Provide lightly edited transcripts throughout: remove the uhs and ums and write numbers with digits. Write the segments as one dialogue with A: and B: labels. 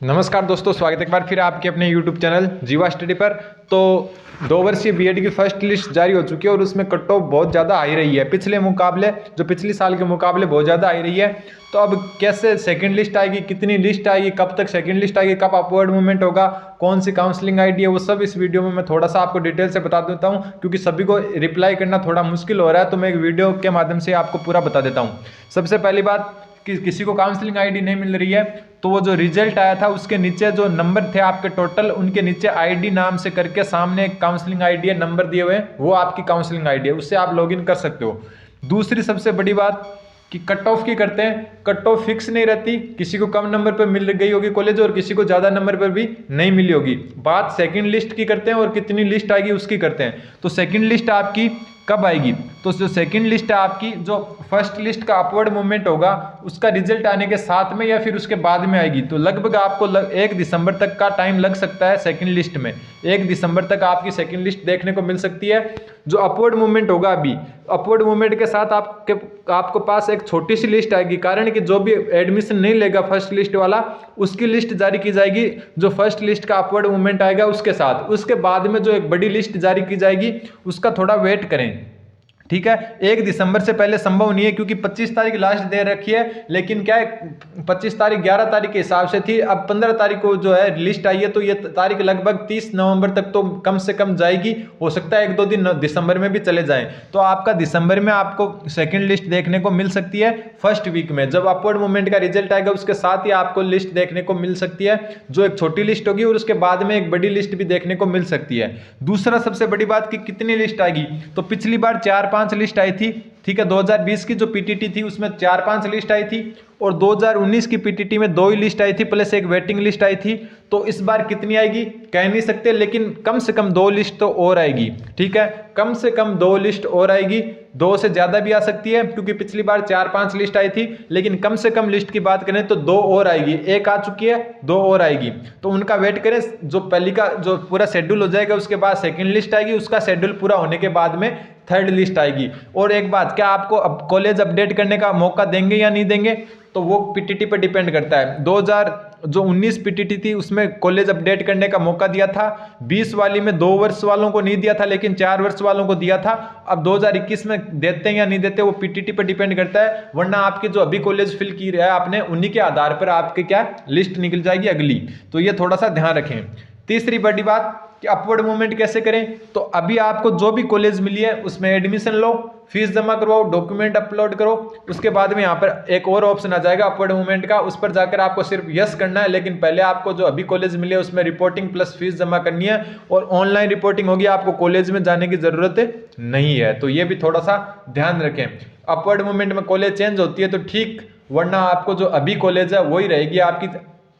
A: नमस्कार दोस्तों, स्वागत है एक बार फिर आपके अपने YouTube चैनल जीवा स्टडी पर। तो 2 वर्षीय बीएड की फर्स्ट लिस्ट जारी हो चुकी है और उसमें कट ऑफ बहुत ज़्यादा हाई रही है पिछले मुकाबले, जो पिछले साल के मुकाबले बहुत ज़्यादा हाई रही है। तो अब कैसे सेकंड लिस्ट आएगी, कितनी लिस्ट आएगी, कब तक सेकंड लिस्ट आएगी, कब अपवर्ड मूवमेंट होगा, कौन सी काउंसलिंग आईडी है, वो सब इस वीडियो में मैं थोड़ा सा आपको डिटेल से बता देता हूँ, क्योंकि सभी को रिप्लाई करना थोड़ा मुश्किल हो रहा है। तो मैं एक वीडियो के माध्यम से आपको पूरा बता देता हूँ। सबसे पहली बात कि किसी को काउंसलिंग आईडी नहीं मिल रही है तो वो जो रिजल्ट आया था उसके नीचे जो नंबर थे आपके टोटल, उनके नीचे आईडी नाम से करके सामने एक काउंसलिंग आईडी है, नंबर दिए हुए हैं, वो आपकी काउंसलिंग आईडी है, उससे आप लॉगिन कर सकते हो। दूसरी सबसे बड़ी बात कि कट ऑफ की करते हैं, कट ऑफ फिक्स नहीं रहती, किसी को कम नंबर पर मिल गई होगी कॉलेज और किसी को ज़्यादा नंबर पर भी नहीं मिली होगी। बात सेकंड लिस्ट की करते हैं और कितनी लिस्ट आएगी उसकी करते हैं। तो सेकंड लिस्ट आपकी कब आएगी? तो जो सेकंड लिस्ट है आपकी, जो फर्स्ट लिस्ट का अपवर्ड मूवमेंट होगा उसका रिजल्ट आने के साथ में या फिर उसके बाद में आएगी। तो लगभग आपको 1 दिसंबर तक का टाइम लग सकता है सेकंड लिस्ट में। 1 दिसंबर तक आपकी सेकंड लिस्ट देखने को मिल सकती है। जो अपवर्ड मूवमेंट होगा, अभी अपवर्ड मूवमेंट के साथ आपको पास एक छोटी सी लिस्ट आएगी, कारण कि जो भी एडमिशन नहीं लेगा फर्स्ट लिस्ट वाला, उसकी लिस्ट जारी की जाएगी जो फर्स्ट लिस्ट का अपवर्ड मूवमेंट आएगा उसके साथ। उसके बाद में जो एक बड़ी लिस्ट जारी की जाएगी उसका थोड़ा वेट करें, ठीक है। 1 दिसंबर से पहले संभव नहीं है, क्योंकि 25 तारीख लास्ट दे रखी है, लेकिन क्या है 25 तारीख 11 तारीख के हिसाब से थी, अब 15 तारीख को जो है लिस्ट आई है, तो ये तारीख लगभग 30 नवंबर तक तो कम से कम जाएगी। हो सकता है 1-2 दिन दिसंबर में भी चले जाएं। तो आपका दिसंबर में आपको सेकेंड लिस्ट देखने को मिल सकती है फर्स्ट वीक में, जब अपवर्ड मूवमेंट का रिजल्ट आएगा उसके साथ ही आपको लिस्ट देखने को मिल सकती है, जो एक छोटी लिस्ट होगी और उसके बाद में एक बड़ी लिस्ट भी देखने को मिल सकती है। दूसरा सबसे बड़ी बात कि कितनी लिस्ट आएगी, तो पिछली बार 4-5 लिस्ट आई थी, ठीक है। 2020 की जो पीटीटी थी उसमें 4-5 लिस्ट आई थी और 2019 की पीटीटी में 2 ही लिस्ट आई थी प्लस एक वेटिंग लिस्ट आई थी। तो इस बार कितनी आएगी कह नहीं सकते, लेकिन कम से कम 2 लिस्ट तो और आएगी, ठीक है। कम से कम 2 लिस्ट और आएगी, 2 से ज्यादा भी आ सकती है, क्योंकि पिछली बार 4-5 लिस्ट आई थी, लेकिन कम से कम लिस्ट की बात करें तो 2 और आएगी। एक आ चुकी है, 2 और आएगी, तो उनका वेट करें। जो पहली का जो पूरा शेड्यूल हो जाएगा उसके बाद सेकंड लिस्ट आएगी, उसका शेड्यूल पूरा होने के बाद में थर्ड लिस्ट आएगी। और एक बात, क्या आपको अब कॉलेज अपडेट करने का मौका देंगे या नहीं देंगे, तो वो पीटीटी पर डिपेंड करता है। 2019 पीटीटी थी उसमें कॉलेज अपडेट करने का मौका दिया था, 20 वाली में 2 वर्ष वालों को नहीं दिया था लेकिन 4 वर्ष वालों को दिया था। अब 2021 में देते हैं या नहीं देते वो पीटीटी पर डिपेंड करता है, वरना आपकी जो अभी कॉलेज फिल की है आपने, उन्हीं के आधार पर आपकी क्या लिस्ट निकल जाएगी अगली। तो ये थोड़ा सा ध्यान रखें। तीसरी बड़ी बात कि अपवर्ड मूवमेंट कैसे करें, तो अभी आपको जो भी कॉलेज मिली है उसमें एडमिशन लो, फीस जमा करवाओ, डॉक्यूमेंट अपलोड करो। उसके बाद में यहाँ पर एक और ऑप्शन आ जाएगा अपवर्ड मूवमेंट का, उस पर जाकर आपको सिर्फ यस करना है। लेकिन पहले आपको जो अभी कॉलेज मिली है उसमें रिपोर्टिंग प्लस फीस जमा करनी है और ऑनलाइन रिपोर्टिंग होगी, आपको कॉलेज में जाने की जरूरत नहीं है। तो ये भी थोड़ा सा ध्यान रखें। अपवर्ड मूवमेंट में कॉलेज चेंज होती है तो ठीक, वरना आपको जो अभी कॉलेज है वही रहेगी आपकी,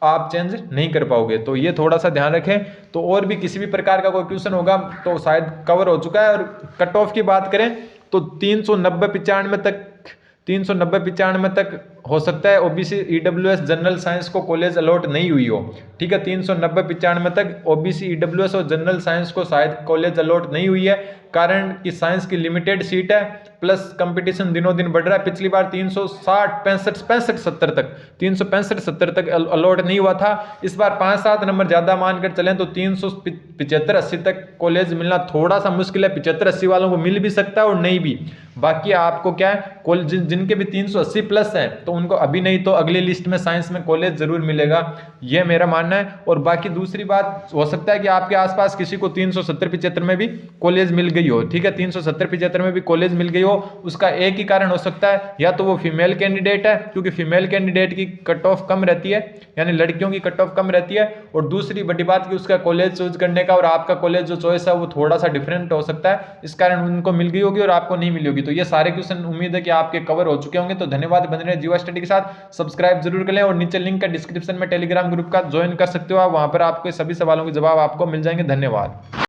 A: आप चेंज नहीं कर पाओगे। तो ये थोड़ा सा ध्यान रखें। तो और भी किसी भी प्रकार का कोई क्वेश्चन होगा तो शायद कवर हो चुका है। और कट ऑफ की बात करें तो 390-95 तक हो सकता है ओबीसी ईडब्ल्यूएस जनरल साइंस को कॉलेज अलॉट नहीं हुई हो, ठीक है। 390-95 तक ओबीसी ईडब्ल्यूएस और जनरल साइंस को शायद कॉलेज अलॉट नहीं हुई है, कारण कि साइंस की लिमिटेड सीट है, प्लस कंपटीशन दिनों दिन बढ़ रहा है। पिछली बार 365-70 तक अलॉट नहीं हुआ था। इस बार 5-7 नंबर ज़्यादा मानकर चलें तो 375-80 तक कॉलेज मिलना थोड़ा सा मुश्किल है। 75-80 वालों को मिल भी सकता है और नहीं भी। बाकी आपको क्या है, जिनके भी 380 प्लस हैं तो उनको अभी नहीं तो अगली लिस्ट में साइंस में कॉलेज जरूर मिलेगा, यह मेरा मानना है। और बाकी दूसरी बात, हो सकता है कि आपके आसपास किसी को 370-75 में भी कॉलेज मिल गई हो, ठीक है। 370-75 में भी कॉलेज मिल गई हो, उसका एक ही कारण हो सकता है, या तो वो फीमेल कैंडिडेट है, क्योंकि फीमेल कैंडिडेट की कट ऑफ कम रहती है, यानी लड़कियों की कट ऑफ कम रहती है। और दूसरी बड़ी बात कि उसका कॉलेज चूज करने का और आपका कॉलेज जो चॉइस है वो थोड़ा सा डिफरेंट हो सकता है, इस कारण उनको मिल गई होगी और आपको नहीं मिली होगी। तो ये सारे क्वेश्चन उम्मीद है कि आपके कवर हो चुके होंगे। तो धन्यवाद, बने रहे जीवा स्टडी के साथ, सब्सक्राइब जरूर कर लें और नीचे लिंक है डिस्क्रिप्शन में टेलीग्राम ग्रुप का, ज्वाइन कर सकते हो आप, वहां पर आपके सभी सवालों के जवाब आपको मिल जाएंगे। धन्यवाद।